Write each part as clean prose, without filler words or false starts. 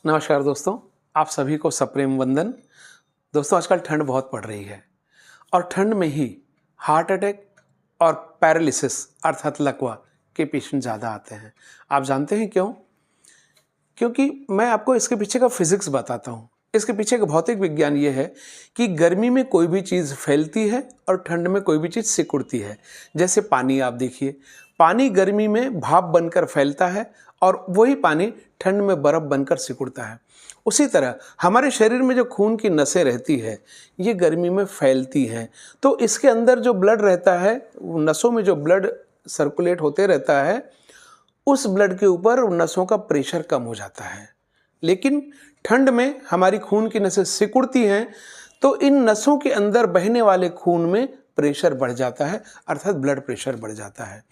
नमस्कार दोस्तों, आप सभी को सप्रेम वंदन। दोस्तों, आजकल ठंड बहुत पड़ रही है और ठंड में ही हार्ट अटैक और पैरालिसिस अर्थात लकवा के पेशेंट ज़्यादा आते हैं। आप जानते हैं क्यों? क्योंकि मैं आपको इसके पीछे का फिजिक्स बताता हूँ। इसके पीछे का भौतिक विज्ञान ये है कि गर्मी में कोई भी चीज़ फैलती है और ठंड में कोई भी चीज़ सिकुड़ती है। जैसे पानी, आप देखिए, पानी गर्मी में भाप बनकर फैलता है और वही पानी ठंड में बर्फ़ बनकर सिकुड़ता है। उसी तरह हमारे शरीर में जो खून की नसें रहती है, ये गर्मी में फैलती हैं। तो इसके अंदर जो ब्लड रहता है, नसों में जो ब्लड सर्कुलेट होते रहता है, उस ब्लड के ऊपर नसों का प्रेशर कम हो जाता है। लेकिन ठंड में हमारी खून की नसें सिकुड़ती हैं, तो इन नसों के अंदर बहने वाले खून में प्रेशर बढ़ जाता है, अर्थात ब्लड प्रेशर बढ़ जाता है।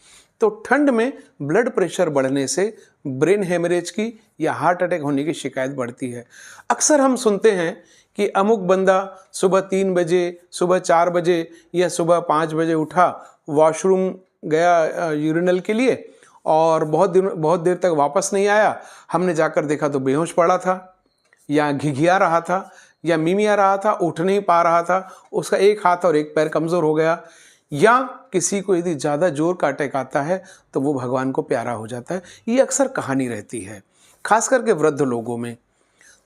तो ठंड में ब्लड प्रेशर बढ़ने से ब्रेन हेमरेज की या हार्ट अटैक होने की शिकायत बढ़ती है। अक्सर हम सुनते हैं कि अमुक बंदा सुबह 3 बजे, सुबह 4 बजे या सुबह 5 बजे उठा, वॉशरूम गया यूरिनल के लिए और बहुत देर तक वापस नहीं आया। हमने जाकर देखा तो बेहोश पड़ा था या घिघिया रहा था या मिमिया रहा था, उठ नहीं पा रहा था, उसका एक हाथ और एक पैर कमज़ोर हो गया। या किसी को यदि ज़्यादा जोर का अटैक आता है तो वो भगवान को प्यारा हो जाता है। ये अक्सर कहानी रहती है, खास करके वृद्ध लोगों में।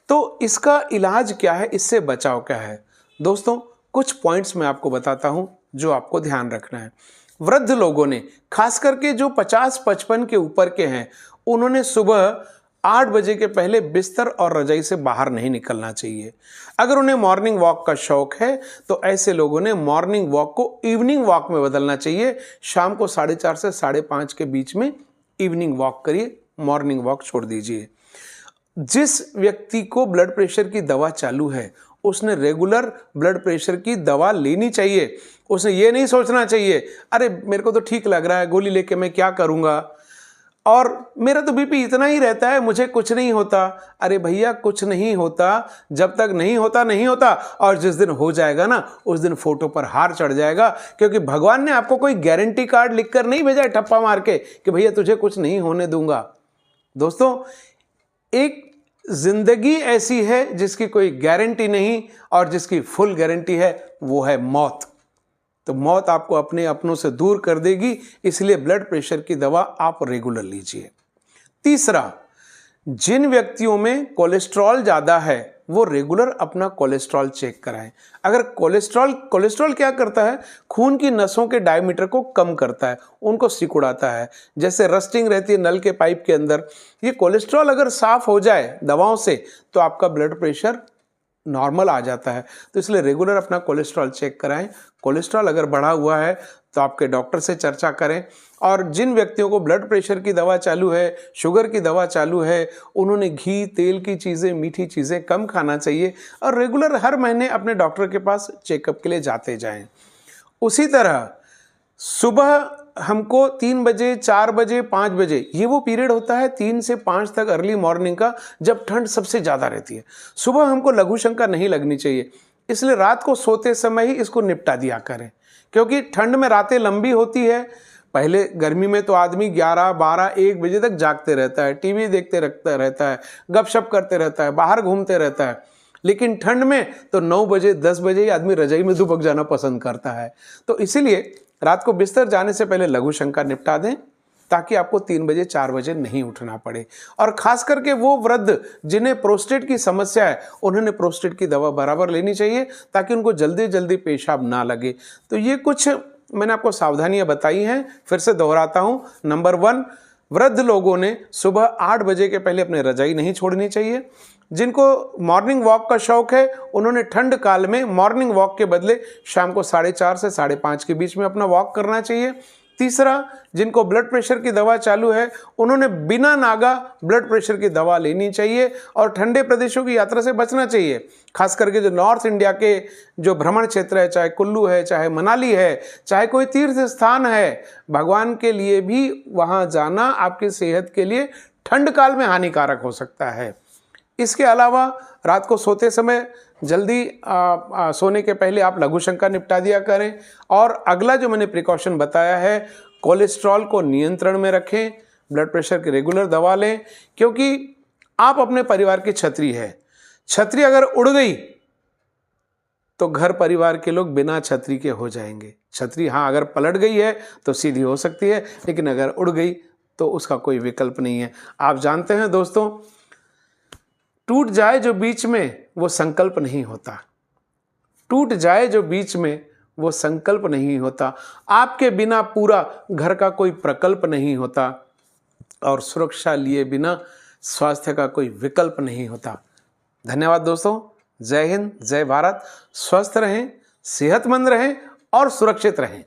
तो इसका इलाज क्या है, इससे बचाव क्या है? दोस्तों, कुछ पॉइंट्स मैं आपको बताता हूँ जो आपको ध्यान रखना है। वृद्ध लोगों ने, खास करके जो 50-55 के ऊपर के हैं, उन्होंने सुबह 8 बजे के पहले बिस्तर और रजाई से बाहर नहीं निकलना चाहिए। अगर उन्हें मॉर्निंग वॉक का शौक है तो ऐसे लोगों ने मॉर्निंग वॉक को इवनिंग वॉक में बदलना चाहिए। शाम को 4:30 से 5:30 के बीच में इवनिंग वॉक करिए, मॉर्निंग वॉक छोड़ दीजिए। जिस व्यक्ति को ब्लड प्रेशर की दवा चालू है, उसने रेगुलर ब्लड प्रेशर की दवा लेनी चाहिए। उसने ये नहीं सोचना चाहिए, अरे मेरे को तो ठीक लग रहा है, गोली लेके मैं क्या करूँगा, और मेरा तो बीपी इतना ही रहता है, मुझे कुछ नहीं होता। अरे भैया, कुछ नहीं होता जब तक नहीं होता नहीं होता, और जिस दिन हो जाएगा ना, उस दिन फोटो पर हार चढ़ जाएगा। क्योंकि भगवान ने आपको कोई गारंटी कार्ड लिखकर नहीं भेजा है ठप्पा मार के कि भैया तुझे कुछ नहीं होने दूंगा। दोस्तों, एक जिंदगी ऐसी है जिसकी कोई गारंटी नहीं, और जिसकी फुल गारंटी है वो है मौत। तो मौत आपको अपने अपनों से दूर कर देगी, इसलिए ब्लड प्रेशर की दवा आप रेगुलर लीजिए। तीसरा, जिन व्यक्तियों में कोलेस्ट्रॉल ज़्यादा है वो रेगुलर अपना कोलेस्ट्रॉल चेक कराएं। अगर कोलेस्ट्रॉल क्या करता है, खून की नसों के डायमीटर को कम करता है, उनको सिकुड़ाता है। जैसे रस्टिंग रहती है नल के पाइप के अंदर, ये कोलेस्ट्रॉल अगर साफ हो जाए दवाओं से तो आपका ब्लड प्रेशर नॉर्मल आ जाता है। तो इसलिए रेगुलर अपना कोलेस्ट्रॉल चेक कराएं। कोलेस्ट्रॉल अगर बढ़ा हुआ है तो आपके डॉक्टर से चर्चा करें। और जिन व्यक्तियों को ब्लड प्रेशर की दवा चालू है, शुगर की दवा चालू है, उन्होंने घी, तेल की चीज़ें, मीठी चीज़ें कम खाना चाहिए और रेगुलर हर महीने अपने डॉक्टर के पास चेकअप के लिए जाते जाएं। उसी तरह सुबह हमको 3 बजे, 4 बजे, 5 बजे, ये वो पीरियड होता है 3 से 5 तक अर्ली मॉर्निंग का, जब ठंड सबसे ज़्यादा रहती है। सुबह हमको लघु शंका नहीं लगनी चाहिए, इसलिए रात को सोते समय ही इसको निपटा दिया करें। क्योंकि ठंड में रातें लंबी होती है। पहले गर्मी में तो आदमी 11, 12, 1 बजे तक जागते रहता है, टीवी देखते रहता है, गपशप करते रहता है, बाहर घूमते रहता है। लेकिन ठंड में तो 9 बजे, 10 बजे ही आदमी रजाई में दुबक जाना पसंद करता है। तो इसीलिए रात को बिस्तर जाने से पहले लघु शंका निपटा दें, ताकि आपको 3 बजे, 4 बजे नहीं उठना पड़े। और खास करके वो वृद्ध जिन्हें प्रोस्टेट की समस्या है, उन्होंने प्रोस्टेट की दवा बराबर लेनी चाहिए, ताकि उनको जल्दी जल्दी पेशाब ना लगे। तो ये कुछ मैंने आपको सावधानियां बताई हैं, फिर से दोहराता हूँ। नंबर 1, वृद्ध लोगों ने सुबह 8 बजे के पहले अपने रजाई नहीं छोड़नी चाहिए। जिनको मॉर्निंग वॉक का शौक है, उन्होंने ठंड काल में मॉर्निंग वॉक के बदले शाम को 4:30 से 5:30 के बीच में अपना वॉक करना चाहिए। तीसरा, जिनको ब्लड प्रेशर की दवा चालू है, उन्होंने बिना नागा ब्लड प्रेशर की दवा लेनी चाहिए और ठंडे प्रदेशों की यात्रा से बचना चाहिए। खास करके जो नॉर्थ इंडिया के जो भ्रमण क्षेत्र है, चाहे कुल्लू है, चाहे मनाली है, चाहे कोई तीर्थ स्थान है, भगवान के लिए भी वहाँ जाना आपकी सेहत के लिए ठंड काल में हानिकारक हो सकता है। इसके अलावा रात को सोते समय जल्दी सोने के पहले आप लघु शंका निपटा दिया करें। और अगला जो मैंने प्रिकॉशन बताया है, कोलेस्ट्रॉल को नियंत्रण में रखें, ब्लड प्रेशर की रेगुलर दवा लें, क्योंकि आप अपने परिवार की छतरी है। छतरी अगर उड़ गई तो घर परिवार के लोग बिना छतरी के हो जाएंगे। छतरी हाँ अगर पलट गई है तो सीधी हो सकती है, लेकिन अगर उड़ गई तो उसका कोई विकल्प नहीं है। आप जानते हैं दोस्तों, टूट जाए जो बीच में वो संकल्प नहीं होता। टूट जाए जो बीच में वो संकल्प नहीं होता। आपके बिना पूरा घर का कोई प्रकल्प नहीं होता, और सुरक्षा लिए बिना स्वास्थ्य का कोई विकल्प नहीं होता। धन्यवाद दोस्तों। जय हिंद, जय भारत। स्वस्थ रहें, सेहतमंद रहें और सुरक्षित रहें।